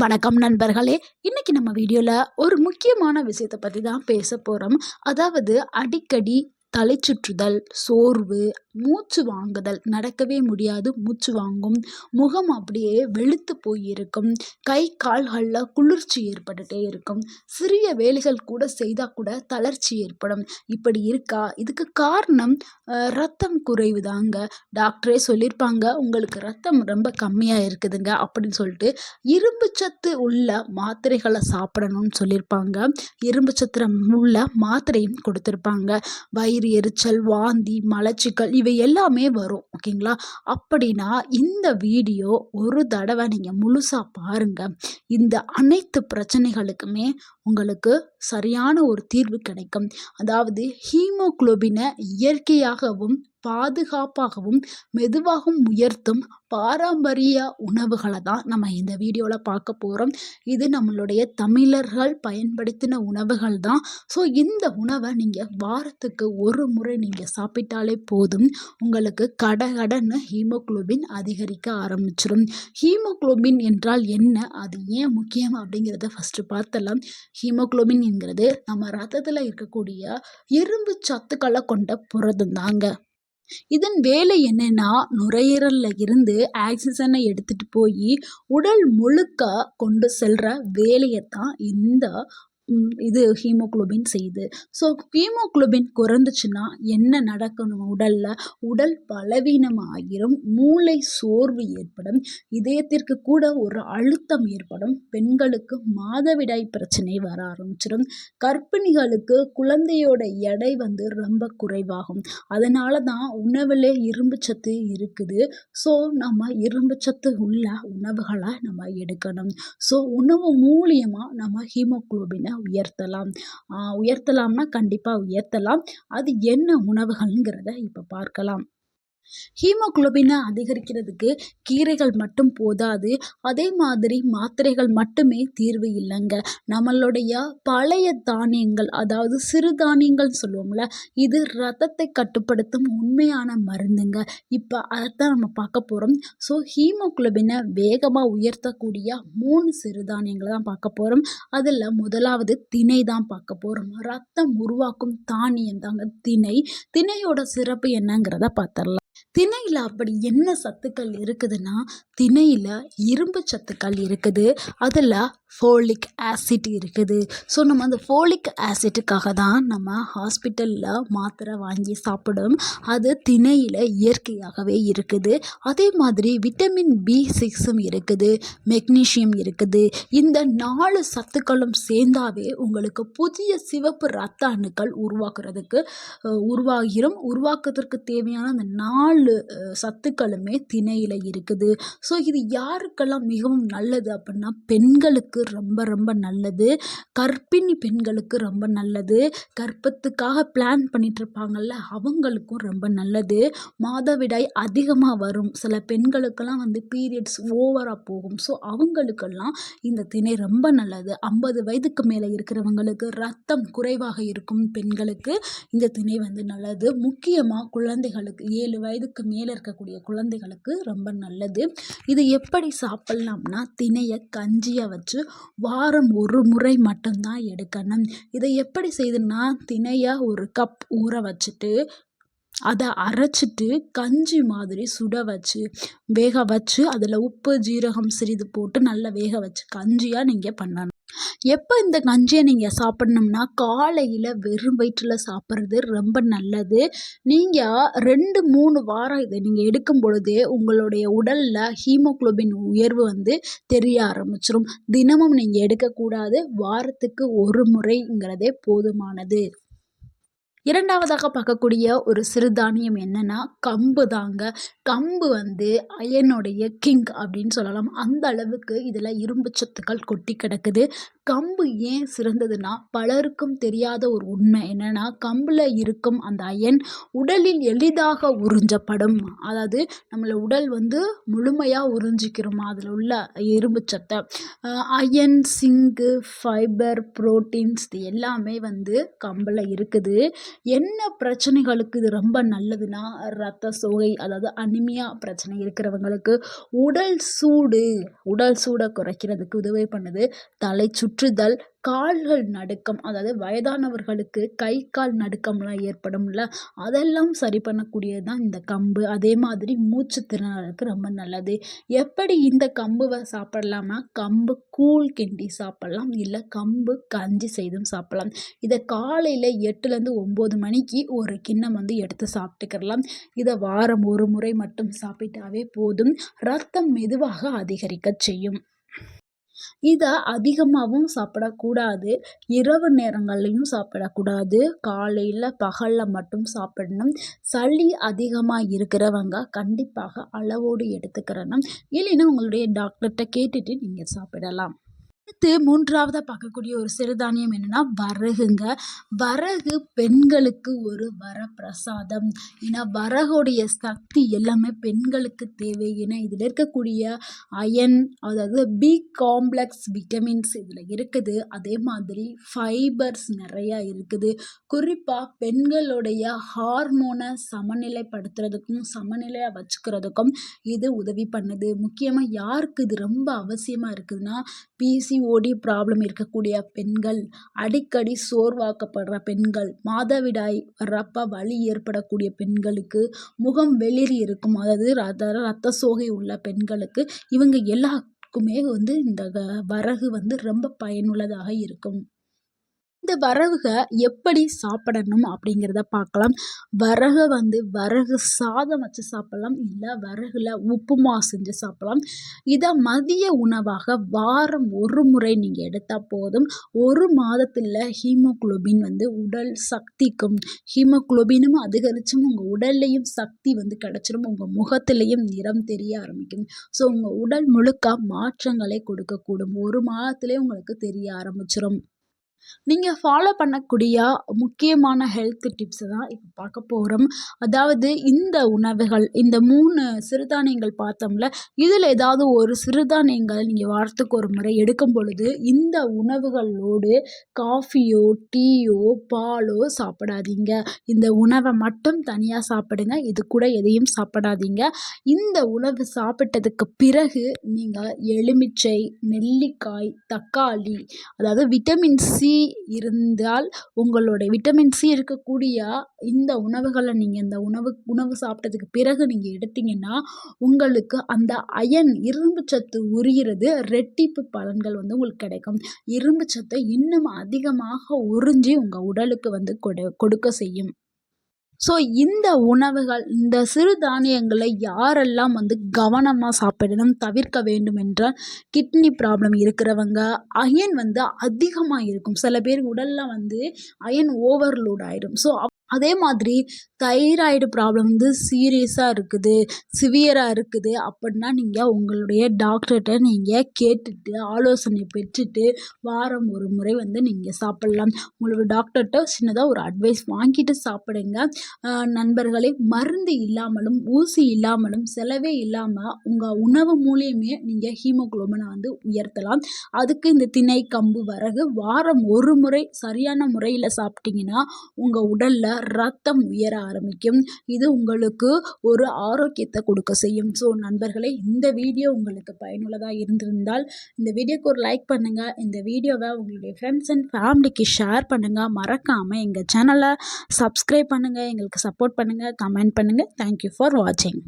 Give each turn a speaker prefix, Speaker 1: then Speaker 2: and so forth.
Speaker 1: வணக்கம் நண்பர்களே. இன்னைக்கு நம்ம வீடியோல ஒரு முக்கியமான விஷயத்தை பத்தி தான் பேச போறோம். அதாவது அடிக்கடி தலை சுற்றுதல், சோர்வு, மூச்சு வாங்குதல், நடக்கவே முடியாது, மூச்சு வாங்கும், முகம் அப்படியே வெளுத்து போயிருக்கும், கை கால்கள்ல குளிர்ச்சி ஏற்பட்டுட்டே இருக்கும், சிறிய வேலைகள் கூட செய்தா கூட தளர்ச்சி ஏற்படும். இப்படி இருக்கா? இதுக்கு காரணம் ரத்தம் குறைவு தாங்க. டாக்டரே சொல்லியிருப்பாங்க, உங்களுக்கு ரத்தம் ரொம்ப கம்மியா இருக்குதுங்க அப்படின்னு சொல்லிட்டு இரும்பு சத்து உள்ள மாத்திரைகளை சாப்பிடணும்னு சொல்லியிருப்பாங்க. இரும்பு சத்து உள்ள மாத்திரையும் கொடுத்துருப்பாங்க. வயிறு எரிச்சல், வாந்தி, மலச்சிக்கல் இவை எல்லாமே வரும். ஓகேங்களா? அப்படின்னா இந்த வீடியோ ஒரு தடவை நீங்க முழுசா பாருங்க. இந்த அனைத்து பிரச்சனைகளுக்குமே உங்களுக்கு சரியான ஒரு தீர்வு கிடைக்கும். அதாவது ஹீமோகுளோபினை இயற்கையாகவும் பாதுகாப்பாகவும் மெதுவாகவும் உயர்த்தும் பாரம்பரிய உணவுகளை தான் நம்ம இந்த வீடியோவில் பார்க்க போகிறோம். இது நம்மளுடைய தமிழர்கள் பயன்படுத்தின உணவுகள் தான். ஸோ இந்த உணவை நீங்கள் வாரத்துக்கு ஒரு முறை நீங்கள் சாப்பிட்டாலே போதும், உங்களுக்கு கடகடன்னு ஹீமோகுளோபின் அதிகரிக்க ஆரம்பிச்சிடும். ஹீமோகுளோபின் என்றால் என்ன, அது ஏன் முக்கியம் அப்படிங்கிறத ஃபஸ்ட்டு பார்த்தலாம். ஹீமோகுளோபின் என்கிறது நம்ம ரத்தத்தில் இருக்கக்கூடிய இரும்பு சத்துக்களை கொண்ட புரதம் தாங்க. இதன் வேலை என்னன்னா, நுரையீரல்ல இருந்து ஆக்சிஜனை எடுத்துட்டு போய் உடல் முழுக்க கொண்டு செல்ற வேலையைத்தான் இந்த இது ஹீமோகுளோபின் செய்யுது. ஸோ ஹீமோகுளோபின் குறைந்துச்சுன்னா என்ன நடக்கணும்? உடல் பலவீனமாகிரும், மூளை சோர்வு ஏற்படும், இதயத்திற்கு கூட ஒரு அழுத்தம் ஏற்படும், பெண்களுக்கு மாதவிடாய் பிரச்சனை வர ஆரம்பிச்சிடும், கர்ப்பிணிகளுக்கு குழந்தையோட எடை ரொம்ப குறைவாகும். அதனால தான் உணவில் இரும்பு சத்து இருக்குது. ஸோ நம்ம இரும்பு சத்து உள்ள உணவுகளை நம்ம எடுக்கணும். ஸோ உணவு மூலியமாக நம்ம ஹீமோகுளோபினை உயர்த்தலாம்னா கண்டிப்பாக உயர்த்தலாம். அது என்ன உணவுகள்ங்கிறத இப்போ பார்க்கலாம். ஹீமோகுளோபினை அதிகரிக்கிறதுக்கு கீரைகள் மட்டும் போதாது, அதே மாதிரி மாத்திரைகள் மட்டுமே தீர்வு இல்லைங்க. நம்மளுடைய பழைய தானியங்கள், அதாவது சிறுதானியங்கள் சொல்லுவோம்ல, இது ரத்தத்தை கட்டுப்படுத்தும் உண்மையான மருந்துங்க. இப்போ அதைத்தான் நம்ம பார்க்க போகிறோம். ஸோ ஹீமோகுளோபினை வேகமாக உயர்த்தக்கூடிய 3 சிறுதானியங்களை தான் பார்க்க போகிறோம். அதில் முதலாவது திணை தான் பார்க்க போகிறோம். ரத்தம் உருவாக்கும் தானியம் தாங்க திணை. திணையோட சிறப்பு என்னங்கிறத பார்த்துடலாம். திணையில் அப்படி என்ன சத்துக்கள் இருக்குதுன்னா, திணையில் இரும்பு சத்துக்கள் இருக்குது, அதில் ஃபோலிக் ஆசிட் இருக்குது. ஸோ நம்ம அந்த ஃபோலிக் ஆசிட்டுக்காக தான் நம்ம ஹாஸ்பிட்டலில் மாத்திரை வாங்கி சாப்பிடும். அது திணையில் இயற்கையாகவே இருக்குது. அதே மாதிரி விட்டமின் B6 இருக்குது, மெக்னீஷியம் இருக்குது. இந்த 4 சத்துக்களும் சேர்ந்தாவே உங்களுக்கு புதிய சிவப்பு இரத்த அணுக்கள் உருவாக்குறதுக்கு தேவையான அந்த 4 சத்துக்களுமே திணையில் இருக்குது. ஸோ இது யாருக்கெல்லாம் மிகவும் நல்லது அப்படின்னா, பெண்களுக்கு ரொம்ப ரொம்ப நல்லது, கர்ப்பிணி பெண்களுக்கு ரொம்ப நல்லது, கர்ப்பத்துக்காக பிளான் பண்ணிட்டு இருப்பாங்கல்ல அவங்களுக்கும் ரொம்ப நல்லது, மாதவிடாய் அதிகமாக வரும் சில பெண்களுக்கெல்லாம் பீரியட்ஸ் ஓவராக போகும். ஸோ அவங்களுக்கெல்லாம் இந்த திணை ரொம்ப நல்லது. 50 வயதுக்கு மேலே இருக்கிறவங்களுக்கு, ரத்தம் குறைவாக இருக்கும் பெண்களுக்கு இந்த திணை நல்லது. முக்கியமாக குழந்தைகளுக்கு 7 வயதுக்கு மேலே இருக்கக்கூடிய குழந்தைகளுக்கு ரொம்ப நல்லது. இது எப்படி சாப்பிட்லாம்னா, திணையை கஞ்சியை வச்சு வாரம் ஒரு முறை மட்டும்தான் எடுக்கணும். இதை எப்படி செய்யுதுன்னா, திணையை ஒரு கப் ஊற வச்சுட்டு அதை அரைச்சிட்டு கஞ்சி மாதிரி சுட வச்சு வேக வச்சு அதில் உப்பு ஜீரகம் சிறிது போட்டு நல்லா வேக வச்சு கஞ்சியாக நீங்கள் பண்ணணும். எப்போ இந்த கஞ்சியை நீங்கள் சாப்பிட்ணும்னா, காலையில் வெறும் வயிற்றில் சாப்பிட்றது ரொம்ப நல்லது. நீங்கள் 2-3 வாரம் இதை நீங்கள் எடுக்கும் பொழுதே உங்களுடைய உடலில் ஹீமோகுளோபின் உயர்வு தெரிய ஆரம்பிச்சிடும். தினமும் நீங்கள் எடுக்கக்கூடாது, வாரத்துக்கு ஒரு முறைங்கிறதே போதுமானது. இரண்டாவதாக பார்க்கக்கூடிய ஒரு சிறுதானியம் என்னன்னா, கம்பு தாங்க. கம்பு அயனுடைய கிங் அப்படின்னு சொல்லலாம். அந்த அளவுக்கு இதில் இரும்பு சத்துக்கள் கொட்டி கிடக்குது. கம்பு ஏன் சிறந்ததுன்னா, பலருக்கும் தெரியாத ஒரு உண்மை என்னன்னா, கம்பில் இருக்கும் அந்த அயன் உடலில் எளிதாக உறிஞ்சப்படும். அதாவது நம்மளை உடல் முழுமையாக உறிஞ்சிக்கிறோமா அதில் உள்ள இரும்பு சத்தை. அயன், சிங்கு, ஃபைபர், புரோட்டீன்ஸ் இது எல்லாமே கம்பில் இருக்குது. என்ன பிரச்சனைகளுக்கு இது ரொம்ப நல்லதுன்னா, ரத்த சோகை அதாவது அனிமியா பிரச்சனை இருக்கிறவங்களுக்கு, உடல் சூட குறைக்கிறதுக்கு உதவி பண்ணுது. தலை சுற்றுதல், கால்கள் நடுக்கம் அதாவது வயதானவர்களுக்கு கை, கால் நடுக்கம்லாம் ஏற்படும்ல, அதெல்லாம் சரி பண்ணக்கூடியது தான் இந்த கம்பு. அதே மாதிரி மூச்சு திணறலுக்கு ரொம்ப நல்லது. எப்படி இந்த கம்புவ சாப்பிடலாமா? கம்பு கூழ் கிண்டி சாப்பிடலாம். இல்ல கம்பு கஞ்சி செய்தும் சாப்பிடலாம். இத காலையில 8லேருந்து 9 மணிக்கு ஒரு கிண்ணம் வந்து எடுத்து சாப்பிட்டுக்கிறலாம். இத வாரம் ஒரு முறை மட்டும் சாப்பிட்டாவே போதும். ரத்தம் மெதுவாக அதிகரிக்கச் செய்யும். இத அதிகமாவும் சாப்பிடக்கூடாது. இரவு நேரங்கள்லயும் சாப்பிடக்கூடாது. காலையில, பகல்ல மட்டும் சாப்பிடணும். சளி அதிகமா இருக்கிறவங்க கண்டிப்பாக அளவோடு எடுத்துக்கிறணும். இல்லைன்னா உங்களுடைய டாக்டர்ட்ட கேட்டுட்டு நீங்க சாப்பிடலாம். அடுத்து 3வதா பார்க்கக்கூடிய ஒரு சிறுதானியம் என்னன்னா வரகுங்க. வரகு பெண்களுக்கு ஒரு வரப்பிரசாதம். ஏன்னா வரகுடைய சக்தி எல்லாமே பெண்களுக்கு தேவை. ஏன்னா இதில் இருக்கக்கூடிய அயன் அதாவது பி காம்ப்ளெக்ஸ் விட்டமின்ஸ் இதில் இருக்குது. அதே மாதிரி ஃபைபர்ஸ் நிறையா இருக்குது. குறிப்பாக பெண்களுடைய ஹார்மோனை சமநிலைப்படுத்துறதுக்கும் சமநிலையாக வச்சுக்கிறதுக்கும் இது உதவி பண்ணுது. முக்கியமாக யாருக்கு இது ரொம்ப அவசியமாக இருக்குதுன்னா பிசிஓடி ப்ராப்ளம் இருக்கக்கூடிய பெண்கள், அடிக்கடி சோர்வாக்கப்படுற பெண்கள், மாதவிடாய் வர்றப்ப வலி ஏற்படக்கூடிய பெண்களுக்கு, முகம் வெளிரி இருக்கும் அதாவது ரத்த சோகை உள்ள பெண்களுக்கு, இவங்க எல்லாருக்குமே வந்து இந்த வரகு வந்து ரொம்ப பயனுள்ளதாக இருக்கும். இந்த வரகுக எப்படி சாப்பிடணும் அப்படிங்கிறத பார்க்கலாம். வரகு சாதம் வச்சு சாப்பிடலாம். இல்லை வரகுல உப்புமா செஞ்சு சாப்பிடலாம். இதை மதிய உணவாக வாரம் ஒரு முறை நீங்கள் எடுத்தால் போதும். ஒரு மாதத்தில் ஹீமோகுளோபின் வந்து உடல் சக்திக்கும் ஹீமோகுளோபினும் அதிகரிச்சும் உங்கள் உடல்லையும் சக்தி வந்து கிடச்சிரும். உங்கள் முகத்திலையும் நிறம் தெரிய ஆரம்பிக்கும். ஸோ உங்கள் உடல் முழுக்க மாற்றங்களை கொடுக்கக்கூடும். ஒரு மாதத்திலே உங்களுக்கு தெரிய ஆரம்பிச்சிடும். நீங்கள் ஃபாலோ பண்ணக்கூடிய முக்கியமான ஹெல்த் டிப்ஸை தான் இப்போ பார்க்க போகிறோம். அதாவது இந்த உணவுகள் இந்த 3 சிறுதானியங்கள் பார்த்தோம்ல, இதில் ஏதாவது ஒரு சிறுதானியங்கள் நீங்கள் வாரத்துக்கு ஒரு முறை எடுக்கும் பொழுது இந்த உணவுகளோடு காஃபியோ, டீயோ, பாலோ சாப்பிடாதீங்க. இந்த உணவை மட்டும் தனியாக சாப்பிடுங்க. இது கூட எதையும் சாப்பிடாதீங்க. இந்த உணவு சாப்பிட்டதுக்கு பிறகு நீங்கள் எலுமிச்சை, நெல்லிக்காய், தக்காளி அதாவது விட்டமின் சி இருந்தால் உங்களுடைய விட்டமின் சி இருக்கக்கூடிய இந்த உணவுகளை நீங்கள் இந்த உணவு சாப்பிட்டதுக்கு பிறகு நீங்கள் எடுத்தீங்கன்னா உங்களுக்கு அந்த அயன் இரும்பு சத்து உரிகிறது ரெட்டிப்பு பலன்கள் வந்து உங்களுக்கு கிடைக்கும். இரும்பு சத்தை இன்னும் அதிகமாக உறிஞ்சி உங்கள் உடலுக்கு வந்து கொடுக்க செய்யும். ஸோ இந்த உணவுகள் இந்த சிறுதானியங்களை யாரெல்லாம் வந்து கவனமாக சாப்பிடணும் தவிர்க்க வேண்டும் என்றால் கிட்னி ப்ராப்ளம் இருக்கிறவங்க, அயன் வந்து அதிகமாக இருக்கும். சில பேர் உடலில் வந்து அயன் ஓவர்லோட் ஆயிடும். ஸோ அதே மாதிரி தைராய்டு ப்ராப்ளம் வந்து சீரியஸாக இருக்குது, சிவியராக இருக்குது அப்படின்னா நீங்கள் உங்களுடைய டாக்டர்கிட்ட நீங்கள் கேட்டுட்டு ஆலோசனை பெற்றுட்டு வாரம் ஒரு முறை வந்து நீங்கள் சாப்பிட்லாம். உங்களோட டாக்டர்கிட்ட சின்னதாக ஒரு அட்வைஸ் வாங்கிட்டு சாப்பிடுங்க. நண்பர்களே, மருந்து இல்லாமலும் ஊசி இல்லாமலும் செலவே இல்லாமல் உங்கள் உணவு மூலியமே நீங்கள் ஹீமோகுளோபினை வந்து உயர்த்தலாம். அதுக்கு இந்த திணை, கம்பு, வரகு வாரம் ஒரு முறை சரியான முறையில் சாப்பிட்டீங்கன்னா உங்கள் உடலில் ரத்தம் உயர ஆரம்பிக்கும். இது உங்களுக்கு ஒரு ஆரோக்கியத்தை கொடுக்க செய்யும். ஸோ நண்பர்களே, இந்த வீடியோ உங்களுக்கு பயனுள்ளதாக இருந்திருந்தால் இந்த வீடியோக்கு ஒரு லைக் பண்ணுங்கள். இந்த வீடியோவை உங்களுடைய ஃப்ரெண்ட்ஸ் அண்ட் ஃபேமிலிக்கு ஷேர் பண்ணுங்கள். மறக்காமல் எங்கள் சேனலை சப்ஸ்கிரைப் பண்ணுங்கள். எங்களுக்கு சப்போர்ட் பண்ணுங்கள். கமெண்ட் பண்ணுங்கள். தேங்க்யூ ஃபார் வாட்சிங்.